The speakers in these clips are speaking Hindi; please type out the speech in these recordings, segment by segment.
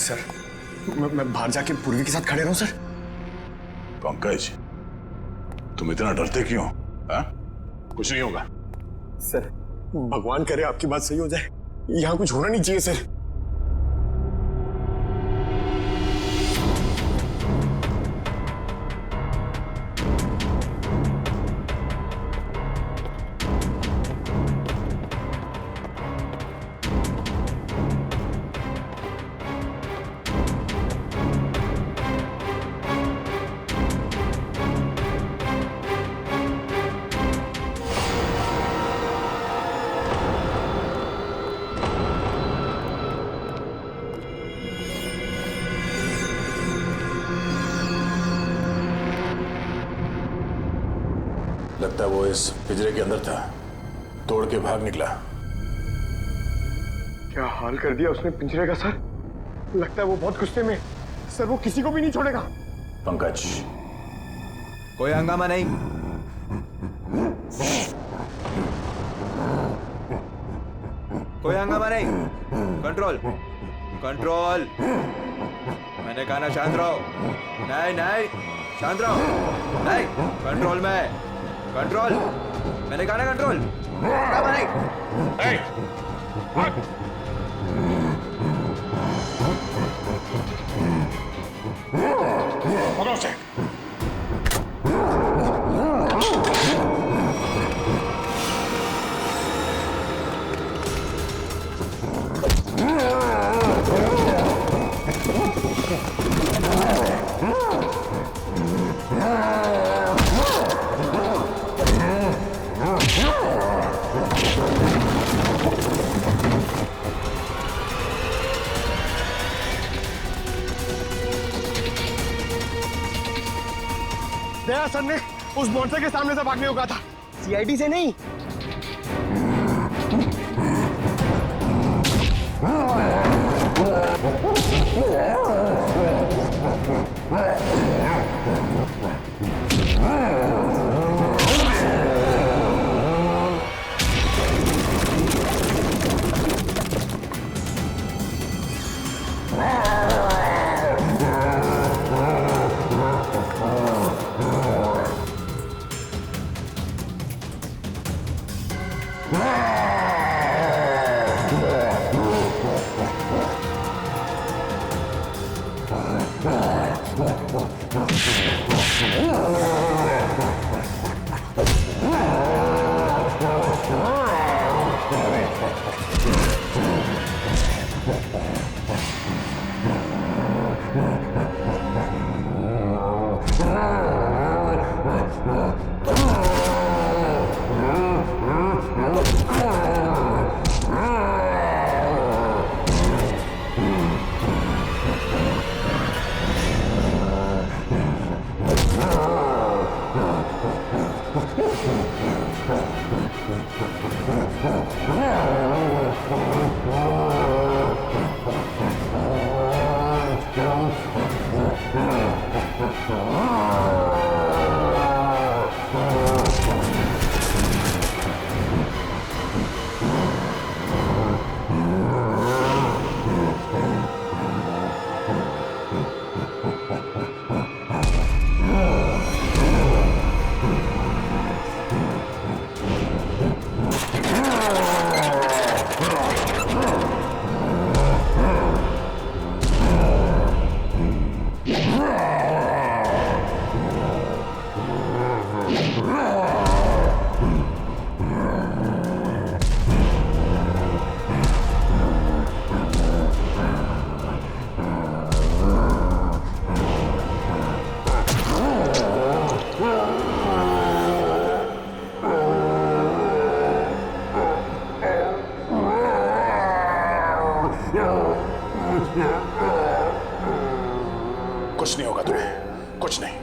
सर मैं बाहर जाके पूर्वी के साथ खड़े रहूं सर? पंकज, तुम इतना डरते क्यों? हाँ? कुछ नहीं होगा। सर भगवान करे आपकी बात सही हो जाए, यहाँ कुछ होना नहीं चाहिए सर। लगता है वो इस पिंजरे के अंदर था, तोड़ के भाग निकला। क्या हाल कर दिया उसने पिंजरे का सर। लगता है वो बहुत गुस्से में सर, वो किसी को भी नहीं छोड़ेगा। पंकज, कोई हंगामा नहीं। कोई हंगामा नहीं। Control control. मैंने कहा ना शांत रहो। नहीं नहीं शांत रहो। नहीं कंट्रोल में। कंट्रोल, मैंने कहा ना कंट्रोल। हंगामा नहीं। पकड़ो उसे। दया सर ने उस मॉन्स्टर के सामने से भागने को कहा था, सीआईडी से नहीं। कुछ नहीं होगा तुम्हें, कुछ नहीं।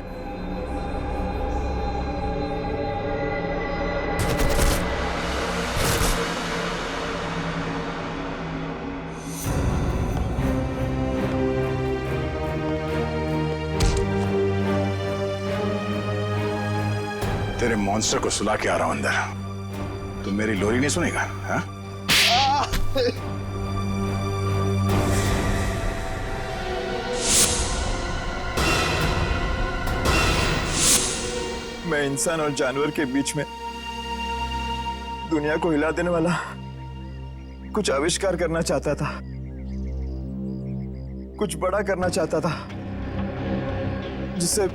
तेरे मॉन्स्टर को सुला के आ रहा हूं अंदर। तुम मेरी लोरी नहीं सुनेगा? हाँ? मैं इंसान और जानवर के बीच में दुनिया को हिला देने वाला कुछ आविष्कार करना चाहता था, कुछ बड़ा करना चाहता था, जिससे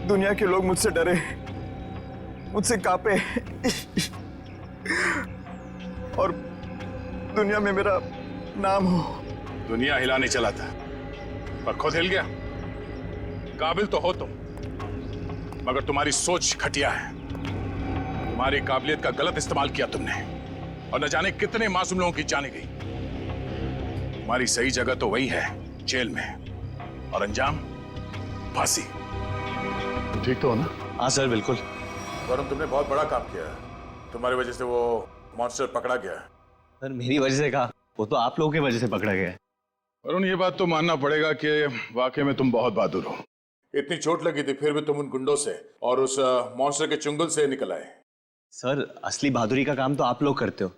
दुनिया के लोग मुझसे डरे, मुझसे कांपे और दुनिया में मेरा नाम हो। दुनिया हिलाने चला था पर खुद हिल गया। काबिल तो हो तुम, मगर तुम्हारी सोच घटिया है। तुम्हारी काबिलियत का गलत इस्तेमाल किया तुमने और न जाने कितने मासूम लोगों की जाने गई। तुम्हारी सही जगह तो वही है, जेल में, और अंजाम फांसी। ठीक तो हो ना? हाँ सर, बिल्कुल। वरुण, तुमने बहुत बड़ा काम किया है। तुम्हारी वजह से वो मॉन्स्टर पकड़ा गया है। सर मेरी वजह से कहा, वो तो आप लोगों की वजह से पकड़ा गया है। वरुण, ये बात तो मानना पड़ेगा कि वाकई में तुम बहुत बहादुर हो। इतनी चोट लगी थी फिर भी तुम उन गुंडों से और उस मॉन्स्टर के चुंगल से निकल आए। सर असली बहादुरी का काम तो आप लोग करते हो,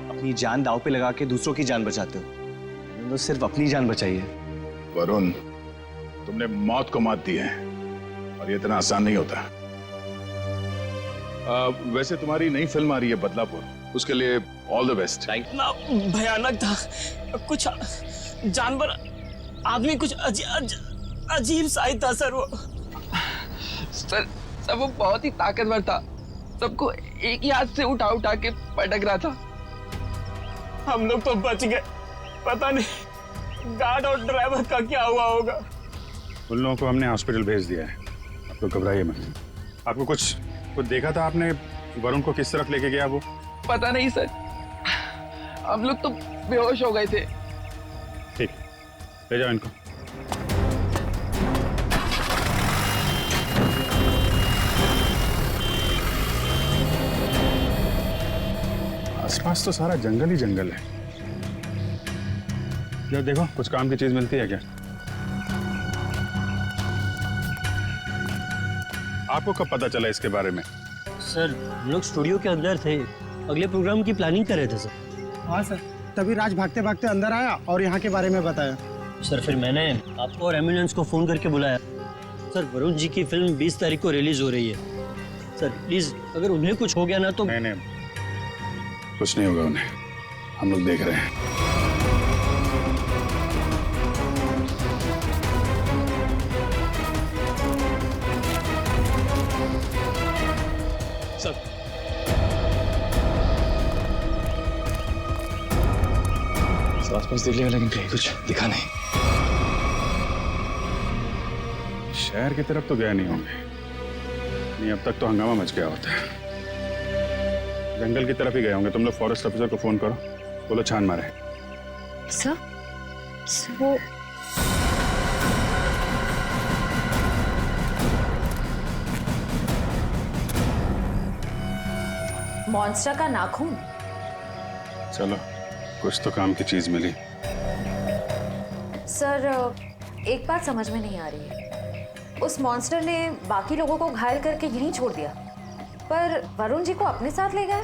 अपनी जान दांव पे लगा के दूसरों की जान बचाते हो। मैंने तो सिर्फ अपनी जान बचाई है। वरुण, तुमने मौत को मात दी है और ये इतना आसान नहीं होता। वैसे तुम्हारी नई फिल्म आ रही है बदलापुर, उसके लिए ऑल द बेस्ट। इतना भयानक था, कुछ जानवर आदमी कुछ अजीब सा ही था सर। वो सर वो बहुत ही ताकतवर था, सबको एक ही हाथ से उठा उठा के पटक रहा था। हम लोग तो बच गए, पता नहीं गार्ड और ड्राइवर का क्या हुआ होगा। उन लोगों को हमने हॉस्पिटल भेज दिया है, आप लोग घबराइए मत। आपको कुछ देखा था आपने? वरुण को किस तरफ लेके गया वो? पता नहीं सर, हम लोग तो बेहोश हो गए थे। ठीक, ले जाओ इनको। आसपास तो सारा जंगल ही जंगल है। जरा देखो कुछ काम की चीज मिलती है क्या? आपको कब पता चला इसके बारे में? सर हम लोग स्टूडियो के अंदर थे, अगले प्रोग्राम की प्लानिंग कर रहे थे सर। हाँ सर, तभी राज भागते भागते अंदर आया और यहाँ के बारे में बताया। सर फिर मैंने आपको और एम्बुलेंस को फोन करके बुलाया। सर वरुण जी की फिल्म 20 तारीख को रिलीज हो रही है। सर प्लीज अगर उन्हें कुछ हो गया ना तो। नहीं, कुछ नहीं होगा उन्हें, हम लोग देख रहे हैं। आसपास देख लिया लेकिन कहीं कुछ दिखा नहीं। शहर की तरफ तो गए नहीं होंगे, नहीं अब तक तो हंगामा मच गया होता है। जंगल की तरफ ही गए होंगे। तुम लोग फॉरेस्ट ऑफिसर को फोन करो, बोलो छान मारे। सर वो मॉन्स्टर का नाखून। चलो कुछ तो काम की चीज मिली। सर एक बात समझ में नहीं आ रही है, उस मॉन्स्टर ने बाकी लोगों को घायल करके यहीं छोड़ दिया, पर वरुण जी को अपने साथ ले गया।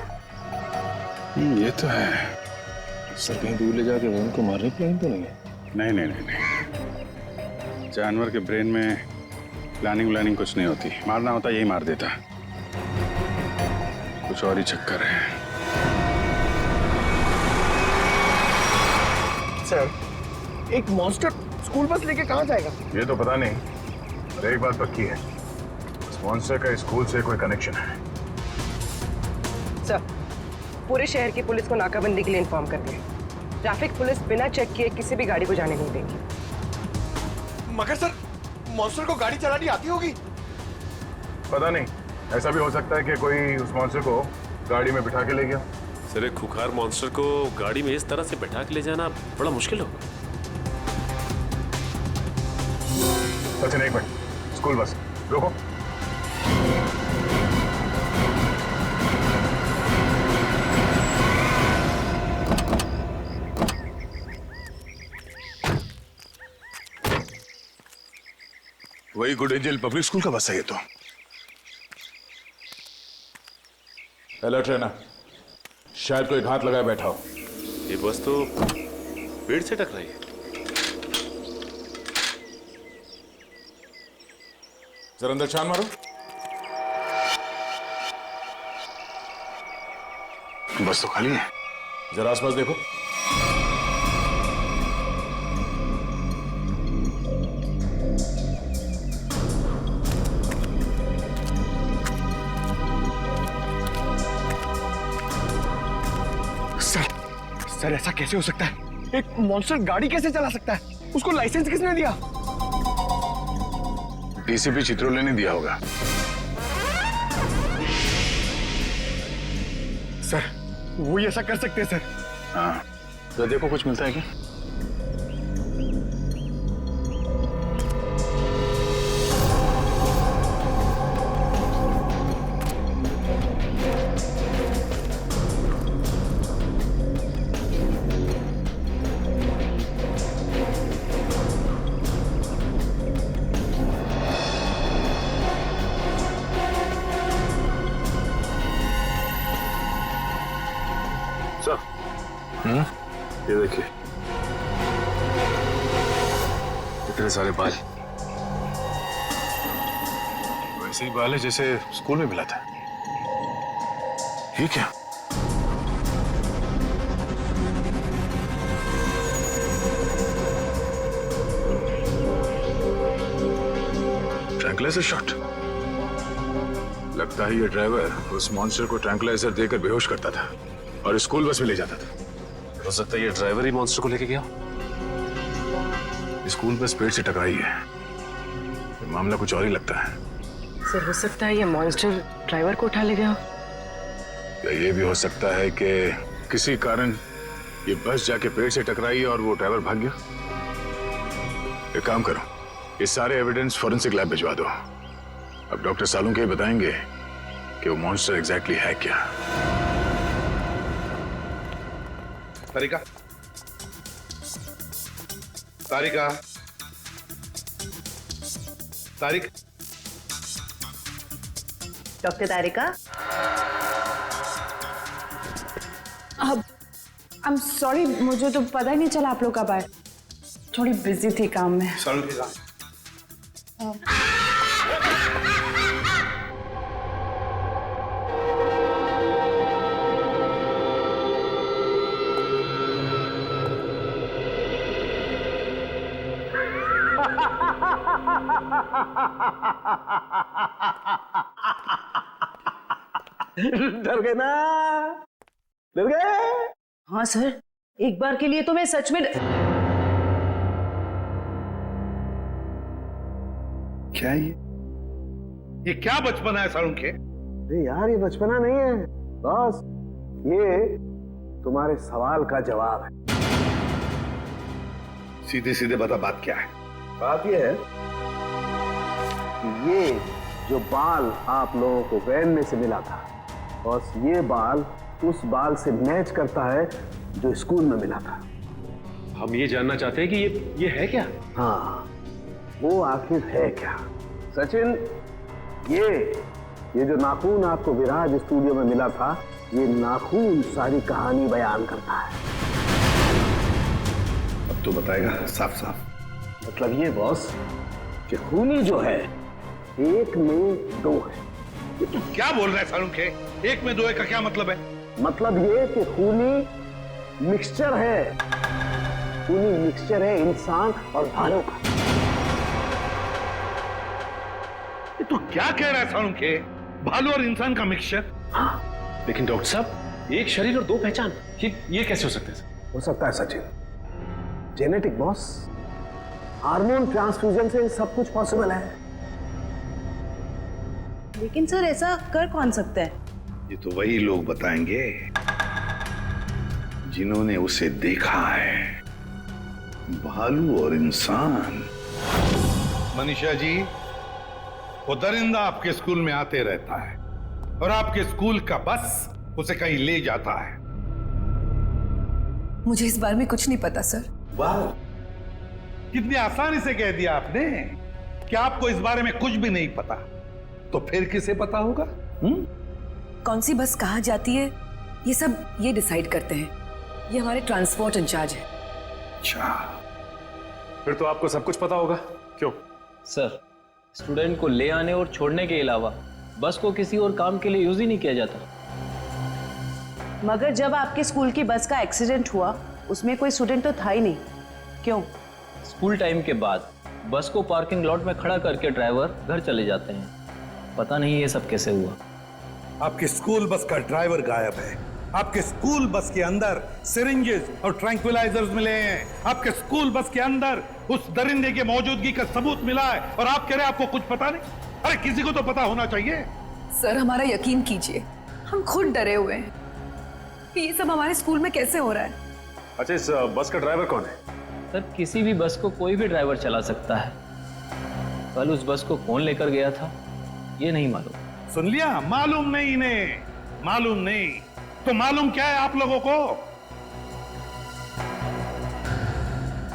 ये तो है। सर कहीं दूर ले जाके वरुण को मारने की प्लान तो नहीं है? नहीं। जानवर के ब्रेन में प्लानिंग कुछ नहीं होती। मारना होता यही मार देता। कुछ और ही चक्कर है। सर, एक मॉन्स्टर स्कूल बस लेके कहाँ जाएगा? ये तो पता नहीं, पर एक बात पक्की है, इस मॉन्स्टर का स्कूल से कोई कनेक्शन है। सर पूरे शहर की पुलिस को नाकाबंदी के लिए इन्फॉर्म कर दिया। ट्रैफिक पुलिस बिना चेक किए किसी भी गाड़ी को जाने नहीं देगी। मगर सर, मॉन्स्टर को गाड़ी चलानी आती होगी? पता नहीं, ऐसा भी हो सकता है कि कोई उस मॉन्स्टर को गाड़ी में बिठा के ले गया। सर एक खुखार मॉन्स्टर को गाड़ी में इस तरह से बैठा के ले जाना बड़ा मुश्किल होगा। सचिन एक मिनट, स्कूल बस रोको। वही गुड एंजल पब्लिक स्कूल का बस है ये तो। अलर्ट रहना, शायद कोई घात लगाए बैठा हो। ये बस तो पेड़ से टकराई है। जरा अंदर छान मारो। बस तो खाली है, जरा आसपास देखो। सर ऐसा कैसे हो सकता है? एक मॉन्स्टर गाड़ी कैसे चला सकता है? उसको लाइसेंस किसने दिया? डीसीपी चित्रोले ने दिया होगा। सर वो ही ऐसा कर सकते हैं सर। हाँ, तो देखो कुछ मिलता है क्या? ये देखिए, इतने सारे बाल, वैसे ही बाल है जैसे स्कूल में मिला था। ये क्या? Tranquilliser shot. लगता है ये ड्राइवर उस मॉन्स्टर को ट्रैंकुलाइजर देकर बेहोश करता था और स्कूल बस में ले जाता था। हो सकता है ये ड्राइवर ही मॉन्स्टर को लेके गया। स्कूल बस पेड़ से टकराई है, मामला कुछ और ही लगता है। सर हो सकता है ये मॉन्स्टर ड्राइवर को उठा ले गया। या ये भी हो सकता है कि किसी कारण ये बस जाके पेड़ से टकराई और वो ड्राइवर भाग गया। एक काम करो, ये सारे एविडेंस फॉरेंसिक लैब भिजवा दो। अब डॉक्टर सालुंके बताएंगे कि वो मॉन्स्टर एग्जैक्टली है क्या। तारिका, तारिका, तारिक, डॉक्टर तारिका। अब आई एम सॉरी, मुझे तो पता ही नहीं चला आप लोग कब आए। थोड़ी बिजी थी काम में। डर गए ना? डर गए? हाँ सर, एक बार के लिए तो मैं सच में। क्या ये क्या बचपना है सालुंके? अरे यार ये बचपना नहीं है बॉस, ये तुम्हारे सवाल का जवाब है। सीधे सीधे बता, बात क्या है? बात ये है कि ये जो बाल आप लोगों को वैन में से मिला था, बस ये बाल उस बाल से मैच करता है जो स्कूल में मिला था। हम ये जानना चाहते हैं कि ये है क्या? हाँ, वो आखिर है क्या? सचिन, ये जो नाखून आपको विराज स्टूडियो में मिला था, ये नाखून सारी कहानी बयान करता है। अब तो बताएगा साफ साफ। मतलब ये बॉस कि खूनी जो है एक में दो है। ये तू क्या बोल रहा है सालुंके? एक में दो है का क्या मतलब है? मतलब ये कि खूनी मिक्सचर है। खूनी मिक्सचर है इंसान और भालू का। ये तू क्या कह रहा है सालुंके? भालू और इंसान का मिक्सचर? हाँ, लेकिन डॉक्टर साहब, एक शरीर और दो पहचान, ये कैसे हो सकता है? हो सकता है Sachin, genetic boss. Hormone transfusion से सब कुछ पॉसिबल है। लेकिन सर ऐसा कर कौन सकता है? ये तो वही लोग बताएंगे जिन्होंने उसे देखा है, भालू और इंसान। मनीषा जी, वो दरिंदा आपके स्कूल में आते रहता है और आपके स्कूल का बस उसे कहीं ले जाता है। मुझे इस बारे में कुछ नहीं पता सर। वाह, कितनी आसानी से कह दिया आपने कि आपको इस बारे में कुछ भी नहीं पता। तो फिर किसे पता होगा? कौन सी बस कहाँ जाती है, ये सब ये डिसाइड करते हैं। ये हमारे ट्रांसपोर्ट इंचार्ज है। अच्छा, फिर तो आपको सब कुछ पता होगा। क्यों? सर, स्टूडेंट को ले आने और छोड़ने के अलावा बस को किसी और काम के लिए यूज ही नहीं किया जाता। मगर जब आपके स्कूल की बस का एक्सीडेंट हुआ उसमें कोई स्टूडेंट तो था ही नहीं, क्यों? स्कूल टाइम के बाद बस को पार्किंग लॉट में खड़ा करके ड्राइवर घर चले जाते हैं। पता नहीं ये सब कैसे हुआ। आपके स्कूल बस का ड्राइवर गायब है। आपके स्कूल बस के अंदर सिरिंजेस और ट्रैंक्विलाइजर्स मिले हैं। आपके स्कूल बस के अंदर उस दरिंदे की मौजूदगी का सबूत मिला है और आप कह रहे हैं आपको कुछ पता नहीं? अरे किसी को तो पता होना चाहिए। सर हमारा यकीन कीजिए, हम खुद डरे हुए हैं कि ये सब हमारे स्कूल में कैसे हो रहा है। अच्छा, इस बस का ड्राइवर कौन है? सर किसी भी बस को कोई भी ड्राइवर चला सकता है। कल उस बस को कौन लेकर गया था ये नहीं मालूम। सुन लिया? मालूम नहीं इन्हें, मालूम नहीं तो मालूम क्या है आप लोगों को?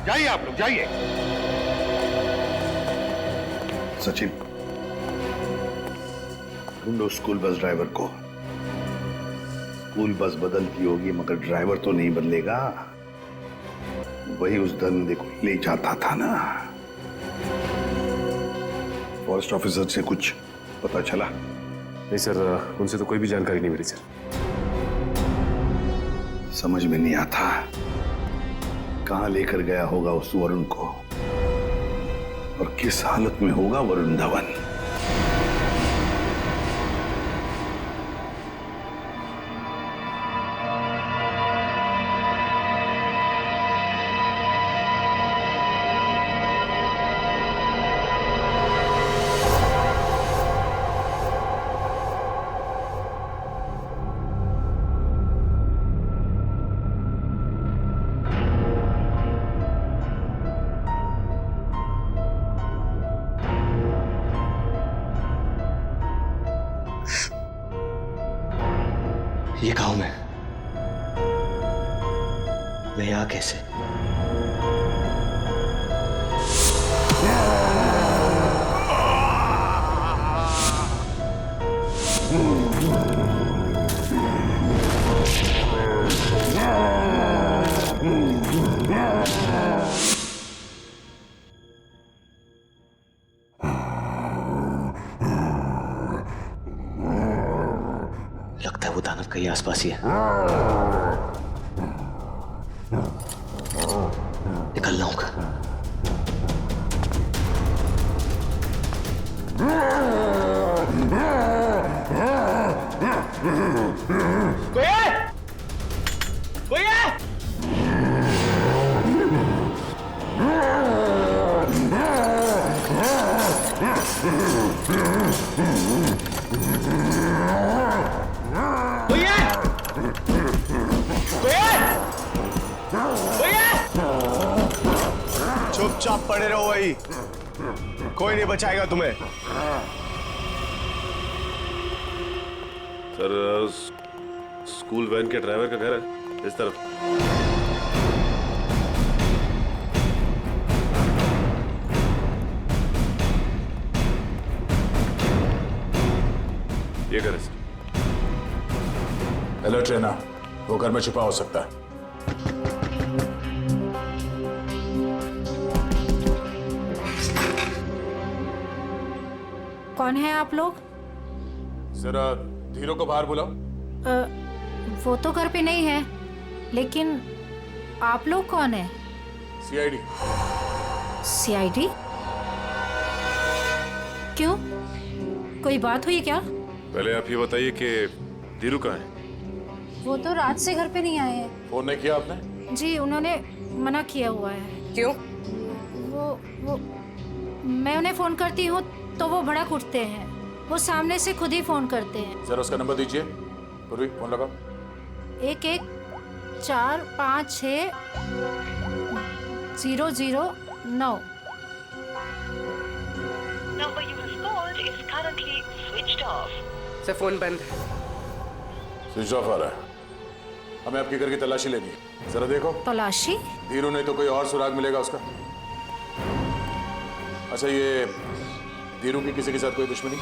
जाइए आप लोग, जाइए। सचिन, ढूंढो स्कूल बस ड्राइवर को। स्कूल बस बदलती होगी मगर ड्राइवर तो नहीं बदलेगा। वही उस दरिंदे को ले जाता था ना। फॉरेस्ट ऑफिसर से कुछ पता चला? नहीं सर, उनसे तो कोई भी जानकारी नहीं मिली सर। समझ में नहीं आता कहां लेकर गया होगा उस वरुण को और किस हालत में होगा वरुण धवन। ये गांव में मैं यहाँ कैसे? लगता है वो दानव कहीं आसपास ही है। निकलना होगा। कोई है? कोई है? कोई है? कोई है? कोई है? चुपचाप पड़े रहो वही, कोई नहीं बचाएगा तुम्हें। सर, स्कूल वैन के ड्राइवर का घर है इस तरफ। ये घर है सर। अलर्ट रहना, वो घर में छिपा हो सकता है। कौन है आप लोग? जरा धीरो को बाहर बुलाओ। वो तो घर पे नहीं है, लेकिन आप लोग कौन है? सीआईडी। सीआईडी? क्यों, कोई बात हुई क्या? पहले आप ये बताइए कि धीरू कहाँ है? वो तो रात से घर पे नहीं आए हैं। फोन नहीं किया आपने? जी उन्होंने मना किया हुआ है। क्यों? वो मैं उन्हें फोन करती हूँ तो वो भड़क उठते हैं। वो सामने से खुद ही फोन करते हैं। जरा उसका नंबर दीजिए। पूर्वी फोन लगाओ। 11456009। Number you have called is currently switched off. Sir phone बंद है। स्विच ऑफ आ रहा है। हमें आपके घर की तलाशी लेनी है। जरा देखो। तलाशी? धीरू नहीं तो कोई और सुराग मिलेगा उसका। अच्छा, ये धीरू की किसी के साथ कोई दुश्मनी?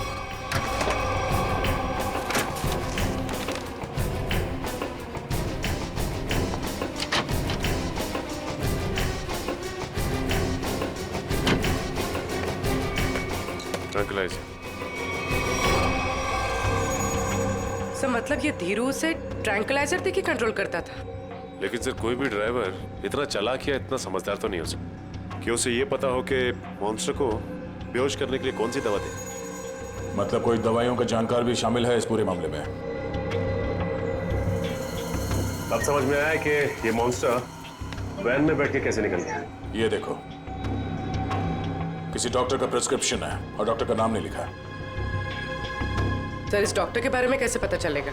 ट्रैंकुलाइजर। सर मतलब ये धीरू से ट्रैंकुलाइजर दे के कंट्रोल करता था? लेकिन सर कोई भी ड्राइवर इतना चालाक या इतना समझदार तो नहीं हो सकता कि उसे ये पता हो कि मॉन्स्टर को बेहोश करने के लिए कौन सी दवा दे। मतलब कोई दवाइयों का जानकार भी शामिल है इस पूरे मामले में? अब समझ में आया कि ये मॉन्स्टर वैन में बैठ के कैसे निकल गया। ये देखो, किसी डॉक्टर का प्रिस्क्रिप्शन है और डॉक्टर का नाम नहीं लिखा। सर इस डॉक्टर के बारे में कैसे पता चलेगा?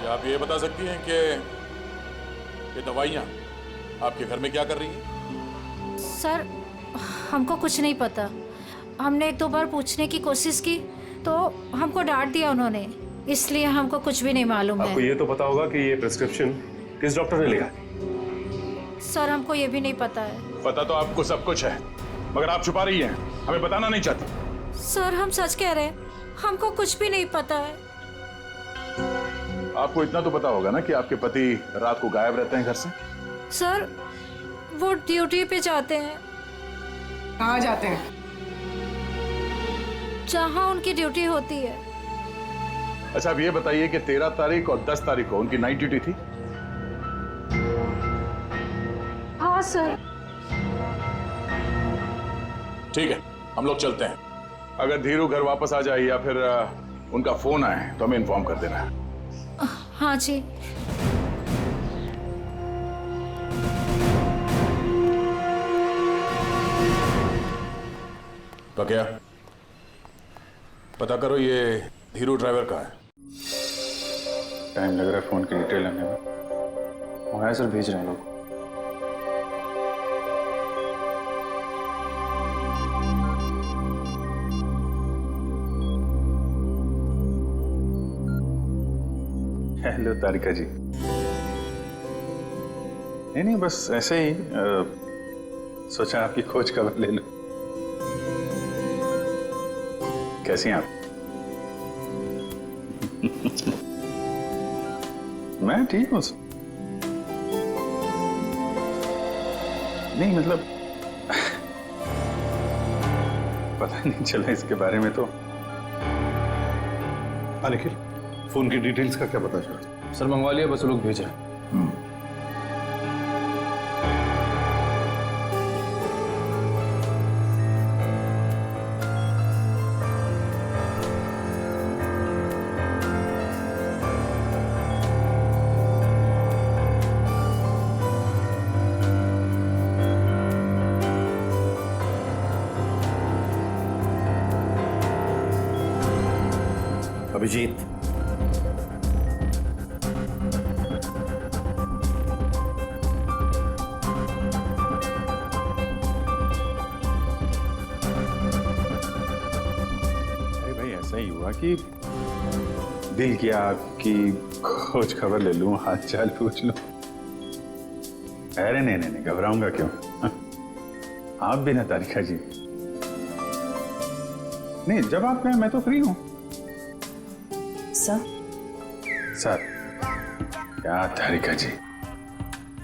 क्या आप ये बता सकती हैं कि ये दवाइयाँ आपके घर में क्या कर रही हैं? सर हमको कुछ नहीं पता। हमने 1-2 बार पूछने की कोशिश की तो हमको डांट दिया उन्होंने, इसलिए हमको कुछ भी नहीं मालूम है। आपको ये तो पता होगा कि ये प्रिस्क्रिप्शन किस डॉक्टर ने लिखा? सर हमको ये भी नहीं पता है। पता तो आपको सब कुछ है, मगर आप छुपा रही हैं, हमें बताना नहीं चाहती। सर हम सच कह रहे हैं, हमको कुछ भी नहीं पता है। आपको इतना तो पता होगा ना कि आपके पति रात को गायब रहते हैं घर से? सर वो ड्यूटी पे जाते हैं। कहाँ जाते हैं? जहाँ उनकी ड्यूटी होती है। अच्छा अब ये बताइए कि 13 तारीख और 10 तारीख को उनकी नाइट ड्यूटी थी? हाँ सर। ठीक है, हम लोग चलते हैं। अगर धीरू घर वापस आ जाए या फिर उनका फोन आए तो हमें इन्फॉर्म कर देना है। हाँ जी। तो क्या पता करो ये धीरू ड्राइवर का है। टाइम लग रहा है फोन की डिटेल आने में। मंगाया सर, भेज रहे हैं लोग। हेलो तारिका जी। नहीं बस ऐसे ही सोचा आपकी खोज खबर ले लूं। कैसी हैं आप? मैं ठीक हूं। नहीं मतलब पता नहीं चला इसके बारे में तो। निखिल, फोन की डिटेल्स का क्या पता चला? सर मंगवा लिया, बस लोग भेज रहे हैं। अभिजीत, ऐसा ही हुआ कि दिल किया आपकी खोज खबर ले लूं, हाल चाल पूछ लूं। अरे नहीं घबराऊंगा क्यों? आप भी ना तारिका जी। नहीं जब आप कहें मैं तो फ्री हूं। सर क्या तारिका जी,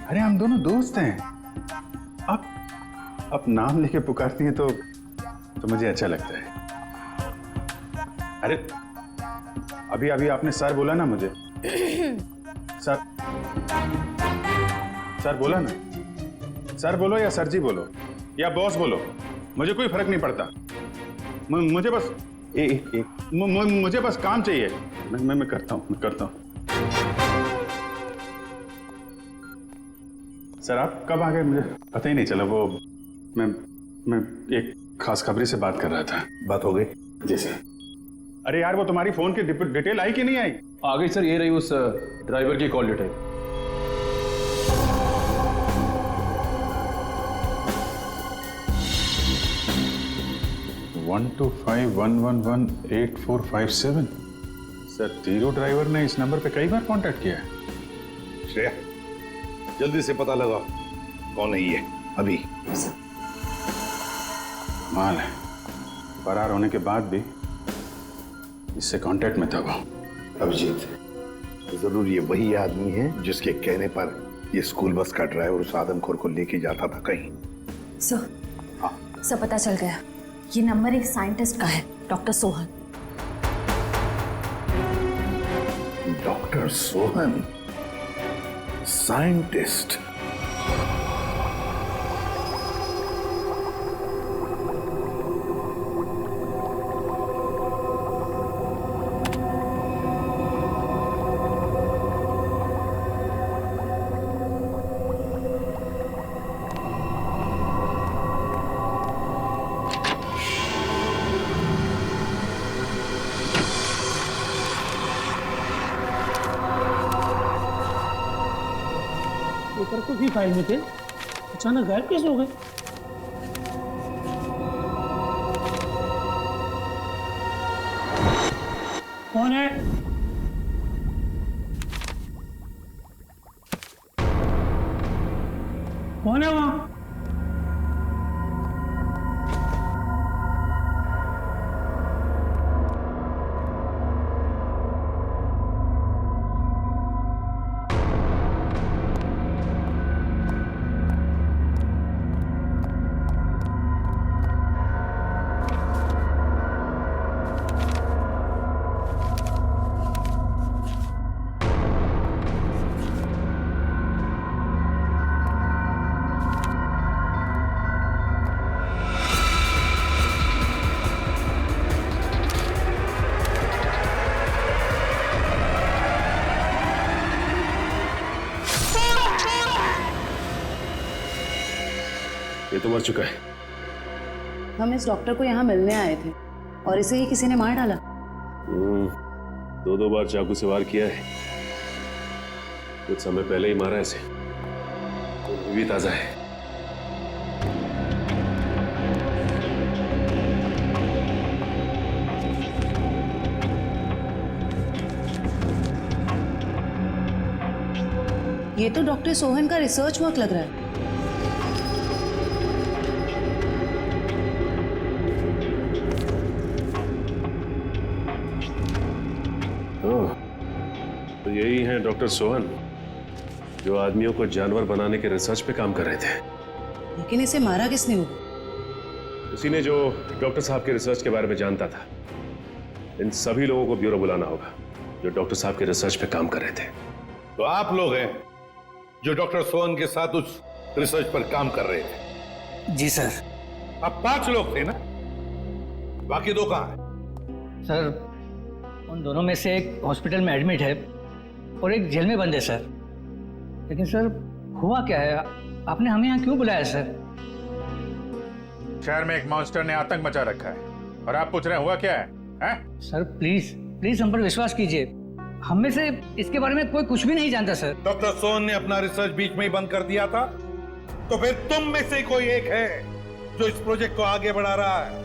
अरे हम दोनों दोस्त हैं। आप नाम लेके पुकारती हैं तो मुझे अच्छा लगता है। अरे अभी आपने सर बोला ना मुझे। सर बोला ना। सर बोलो या सर जी बोलो या बॉस बोलो, मुझे कोई फर्क नहीं पड़ता। मुझे बस मुझे बस काम चाहिए। मैं करता हूँ। सर आप कब आ गए मुझे पता ही नहीं चला। वो मैं एक खास खबरी से बात कर रहा था। बात हो गई? जी सर। अरे यार वो तुम्हारी फोन की डिटेल आई कि नहीं आई? आ गई सर, ये रही उस ड्राइवर की call detail. One 125118457। Sir Dhiru driver ने इस नंबर पे कई बार कांटेक्ट किया है। श्रेया जल्दी से पता लगाओ कौन है ये अभी। माल है, फरार होने के बाद भी इससे कांटेक्ट में था वो। अभिजीत, जरूर ये वही आदमी है जिसके कहने पर ये स्कूल बस का ड्राइवर उस आदमखोर को लेके जाता था कहीं। सर पता चल गया। ये नंबर एक साइंटिस्ट का है, doctor Sohan. Doctor Sohan, scientist. Paper को भी फाइल में थे, अचानक गायब कैसे हो गए? कौन है? कौन है वहां? ये तो मर चुका है। हम इस डॉक्टर को यहाँ मिलने आए थे और इसे ही किसी ने मार डाला। 2 बार चाकू से वार किया है। कुछ समय पहले ही मारा इसे। खून भी ताजा है। ये तो डॉक्टर सोहन का रिसर्च वर्क लग रहा है। तो यही हैं डॉक्टर सोहन, जो आदमियों को जानवर बनाने के रिसर्च पे काम कर रहे थे। लेकिन इसे मारा किसने होगा? उसी ने जो डॉक्टर साहब के रिसर्च के बारे में जानता था। इन सभी लोगों को ब्यूरो बुलाना होगा जो डॉक्टर साहब के रिसर्च पे काम कर रहे थे। तो आप लोग हैं जो डॉक्टर सोहन के साथ उस रिसर्च पर काम कर रहे थे? जी सर। अब 5 लोग थे ना, बाकी 2 कहां हैं? सर, उन दोनों में से एक हॉस्पिटल में एडमिट है और एक जेल में बंद है सर। लेकिन सर, हुआ क्या है? आपने हमें यहाँ क्यों बुलाया सर? शहर में एक मॉन्स्टर ने आतंक मचा रखा है और आप पूछ रहे हैं हुआ क्या है? हैं? सर प्लीज हम पर विश्वास कीजिए। हम में से इसके बारे में कोई कुछ भी नहीं जानता सर। डॉक्टर सोहन ने अपना रिसर्च बीच में ही बंद कर दिया था, तो फिर तुम में से कोई एक है जो इस प्रोजेक्ट को आगे बढ़ा रहा है।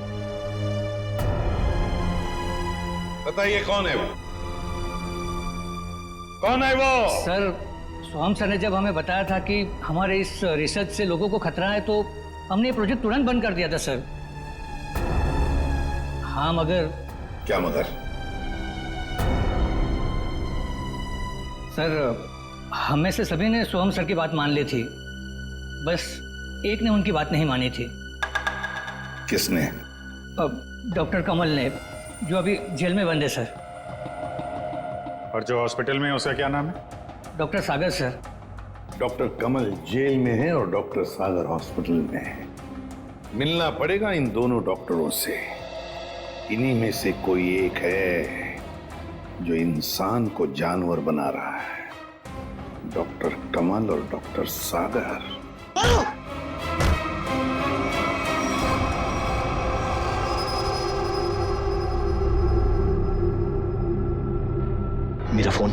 बताइए कौन है वो? कौन है वो? सर, सोहम सर ने जब हमें बताया था कि हमारे इस रिसर्च से लोगों को खतरा है, तो हमने ये प्रोजेक्ट तुरंत बंद कर दिया था सर। हाँ, मगर क्या मगर? सर, हम में से सभी ने सोहम सर की बात मान ली थी, बस एक ने उनकी बात नहीं मानी थी। किसने? डॉक्टर कमल ने, जो अभी जेल में बंद है सर। और जो हॉस्पिटल में है उसका क्या नाम है? डॉक्टर सागर सर। डॉक्टर कमल जेल में है और डॉक्टर सागर हॉस्पिटल में है। मिलना पड़ेगा इन दोनों डॉक्टरों से। इन्हीं में से कोई एक है जो इंसान को जानवर बना रहा है। डॉक्टर कमल और डॉक्टर सागर। मेरा फोन।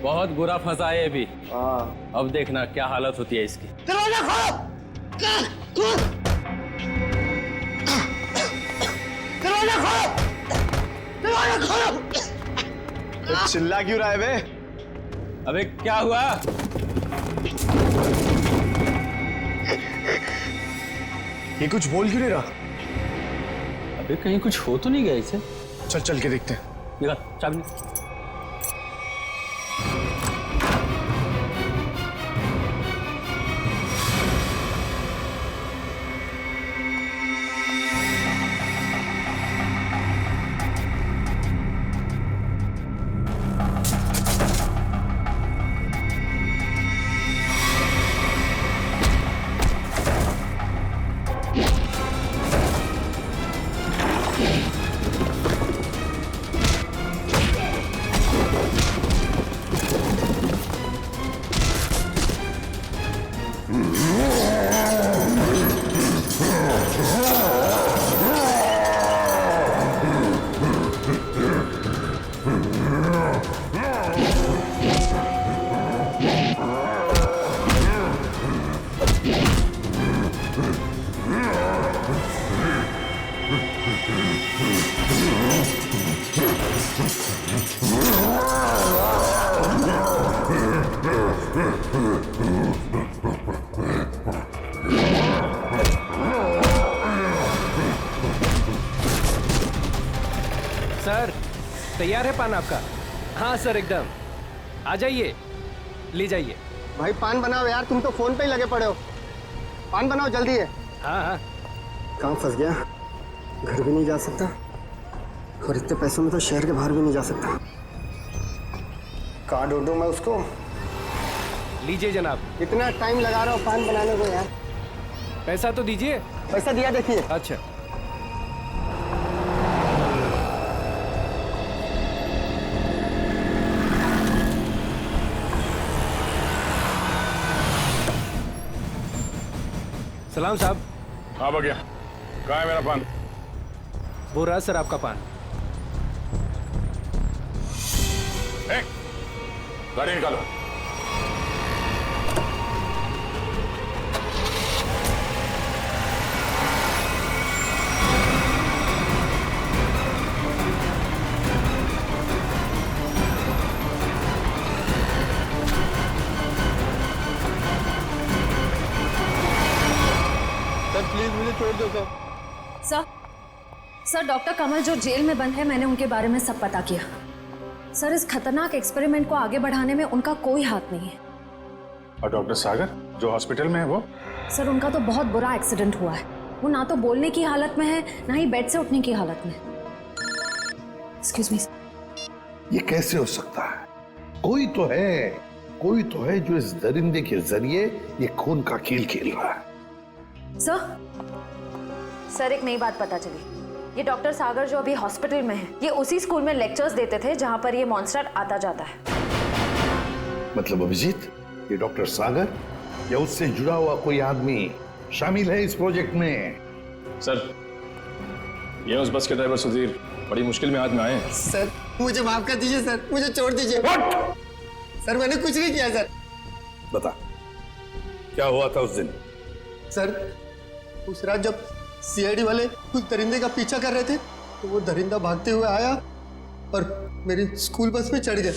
बहुत बुरा फंसा है अभी। अब देखना क्या हालत होती है इसकी। दरवाजा खोलो! दरवाजा खोलो! दरवाजा खोलो! चिल्ला क्यों रहा है बे? अबे क्या हुआ? ये कुछ बोल क्यों नहीं रहा? अबे कहीं कुछ हो तो नहीं गया इसे? चल चल के देखते हैं। निकाल चाबी। सर तैयार है पान आपका? हाँ सर एकदम, आ जाइए ले जाइए। भाई पान बनाओ यार, तुम तो फोन पे ही लगे पड़े हो। पान बनाओ जल्दी है। हाँ हाँ। कहाँ फंस गया? घर भी नहीं जा सकता और इतने पैसों में तो शहर के बाहर भी नहीं जा सकता। कहाँ ढूंढूं मैं उसको? लीजिए जनाब। इतना टाइम लगा रहा हो पान बनाने को यार। पैसा तो दीजिए। पैसा दिया देखिए। अच्छा सलाम साहब। हाँ भैया, कहाँ है मेरा पान? वो रहा सर आपका पान। गाड़ी निकालो। प्लीज मुझे छोड़ दो सर। सर डॉक्टर कमल जो जेल में बंद है, मैंने उनके बारे में सब पता किया। सर इस खतरनाक एक्सपेरिमेंट को आगे बढ़ाने में उनका कोई हाथ नहीं है। और डॉक्टर सागर जो हॉस्पिटल में है वो? सर उनका तो बहुत बुरा एक्सीडेंट हुआ है। वो ना तो बोलने की हालत में है, ना ही बेड से उठने की हालत में। Excuse me. ये कैसे हो सकता है? कोई तो है जो इस दरिंदे के जरिए ये खून का खेल खेल रहा है। सर एक नई बात पता चली। ये डॉक्टर सागर जो अभी हॉस्पिटल में है, ये उसी स्कूल में लेक्चर्स देते थे जहां पर ये मॉन्स्टर आता जाता है। मतलब अभिजीत, ये डॉक्टर सागर या उससे जुड़ा हुआ कोई आदमी शामिल है इस प्रोजेक्ट में? सर ये उस बस के ड्राइवर सुधीर बड़ी मुश्किल में हाथ में आए हैं। सर मुझे माफ कर दीजिए सर, मुझे छोड़ दीजिए। सर मैंने कुछ नहीं किया सर। बता क्या हुआ था उस दिन? सर उस रात जब सीआईडी वाले कुछ दरिंदे का पीछा कर रहे थे तो वो दरिंदा भागते हुए आया और मेरी स्कूल बस में चढ़ गया।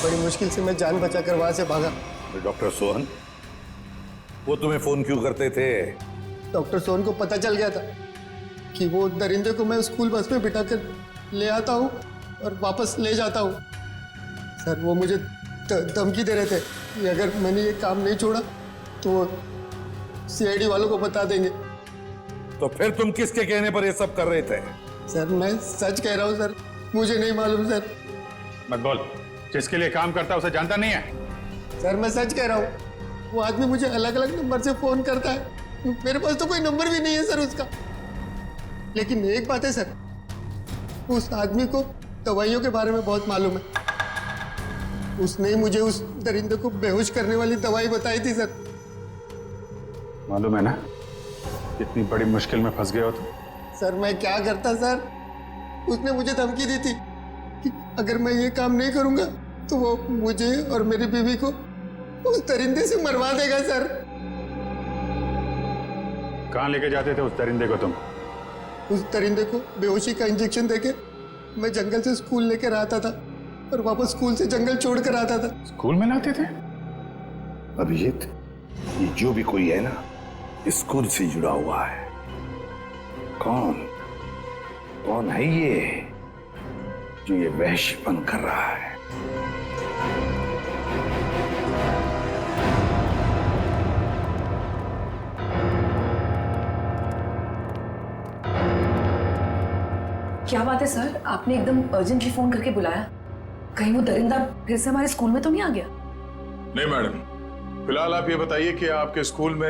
बड़ी मुश्किल से मैं जान बचाकर वहां से भागा। डॉक्टर सोहन वो तुम्हें फोन क्यों करते थे? डॉक्टर सोहन को पता चल गया था कि वो दरिंदे को मैं स्कूल बस में बिठाकर ले आता हूँ और वापस ले जाता हूँ। सर वो मुझे धमकी दे रहे थे कि अगर मैंने ये काम नहीं छोड़ा तो वो सीआईडी वालों को बता देंगे। तो फिर तुम किसके कहने पर ये सब कर रहे थे? सर मैं सच कह रहा हूँ सर, मुझे नहीं मालूम सर। मत बोल, जिसके लिए काम करता है उसे जानता नहीं है? सर मैं सच कह रहा हूँ, वो आदमी मुझे अलग अलग नंबर से फोन करता है। मेरे पास तो कोई नंबर भी नहीं है सर उसका। लेकिन एक बात है सर, उस आदमी को दवाइयों के बारे में बहुत मालूम है। उसने ही मुझे उस दरिंदे को बेहोश करने वाली दवाई बताई थी सर। मालूम है ना कितनी बड़ी मुश्किल में फंस गए हो तुम। सर मैं क्या करता सर? उसने मुझे धमकी दी थी कि अगर मैं ये काम नहीं करूंगा तो वो मुझे और मेरी बीवी को उस दरिंदे से मरवा देगा सर। कहाँ लेके जाते थे उस दरिंदे को तुम? उस दरिंदे को बेहोशी का इंजेक्शन देके मैं जंगल से स्कूल लेकर आता था और वापस स्कूल से जंगल छोड़ कर आता था। स्कूल में लाते थे? अभिजीत, ये जो भी कोई है ना, स्कूल से जुड़ा हुआ है। कौन है ये जो ये वहशीपन कर रहा है? क्या बात है सर, आपने एकदम अर्जेंटली फोन करके बुलाया? कहीं वो दरिंदा फिर से हमारे स्कूल में तो नहीं आ गया? नहीं मैडम, फिलहाल आप ये बताइए कि आपके स्कूल में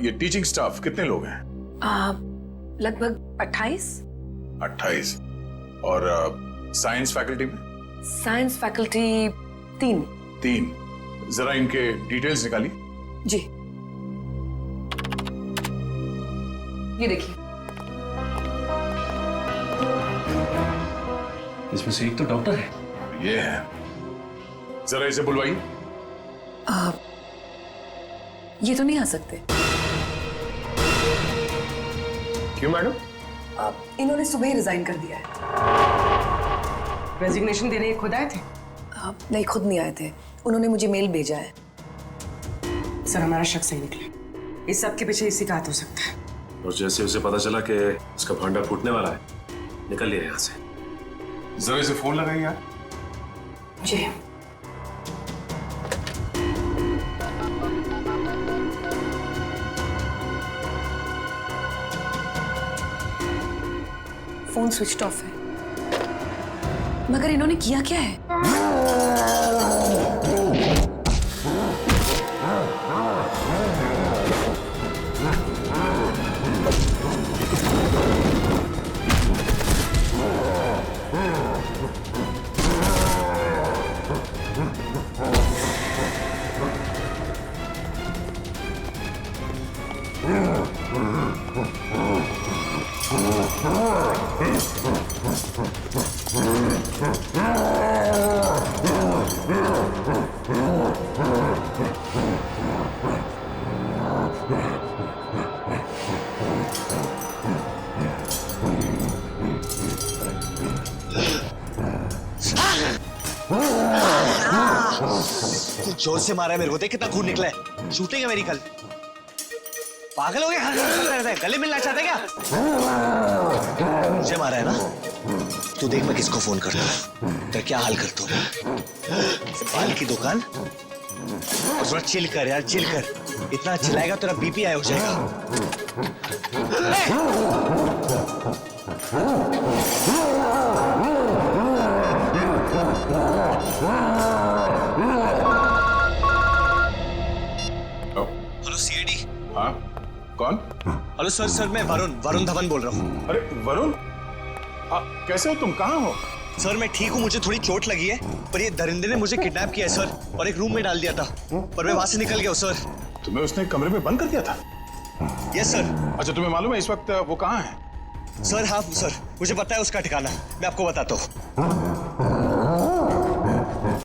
ये टीचिंग स्टाफ कितने लोग हैं? लगभग 28। 28। और साइंस फैकल्टी में? Science faculty 3। जरा इनके डिटेल्स निकालिए। जी, ये देखिए। इसमें से एक तो डॉक्टर है। ये है, जरा इसे बुलवाइए। ये तो नहीं आ सकते। क्यों मैडम? इन्होंने सुबह ही रिजाइन कर दिया है। रेजिग्नेशन देने खुद आए थे? नहीं, खुद नहीं आए थे, उन्होंने मुझे मेल भेजा है। सर हमारा शक सही निकला। इस सब के पीछे इसी का हाथ हो सकता है। और जैसे उसे पता चला कि उसका भांडा फूटने वाला है, निकल लिया यहाँ से। जरा इसे फोन लगाइए यार। जी। फोन स्विच ऑफ है। मगर इन्होंने किया क्या है? जोर से मारा है मेरे को, देख कितना खून निकला है। शूटिंग है मेरी कल। पागल हो गया? गले मिलना चाहते क्या? मुझे मारा है ना? तू देख मैं किसको फोन करता हूँ, तेरा क्या हाल करता हूँ। बाल की दुकान। और थोड़ा चिल कर यार, चिल कर। इतना चिल्लाएगा तेरा बीपी हाई हो जाएगा। Hello CID. हाँ, कौन? हेलो सर, मैं वरुण धवन बोल रहा हूँ। अरे वरुण, कैसे हो तुम? कहाँ हो? सर मैं ठीक हूँ, मुझे थोड़ी चोट लगी है, पर ये दरिंदे ने मुझे किडनैप किया है सर, और एक रूम में डाल दिया था, पर मैं वहां से निकल गया हूँ सर। तुम्हें उसने कमरे में बंद कर दिया था? Yes sir. अच्छा, तुम्हें मालूम है इस वक्त वो कहाँ है? सर हाँ सर, मुझे पता है उसका ठिकाना, मैं आपको बताता हूँ।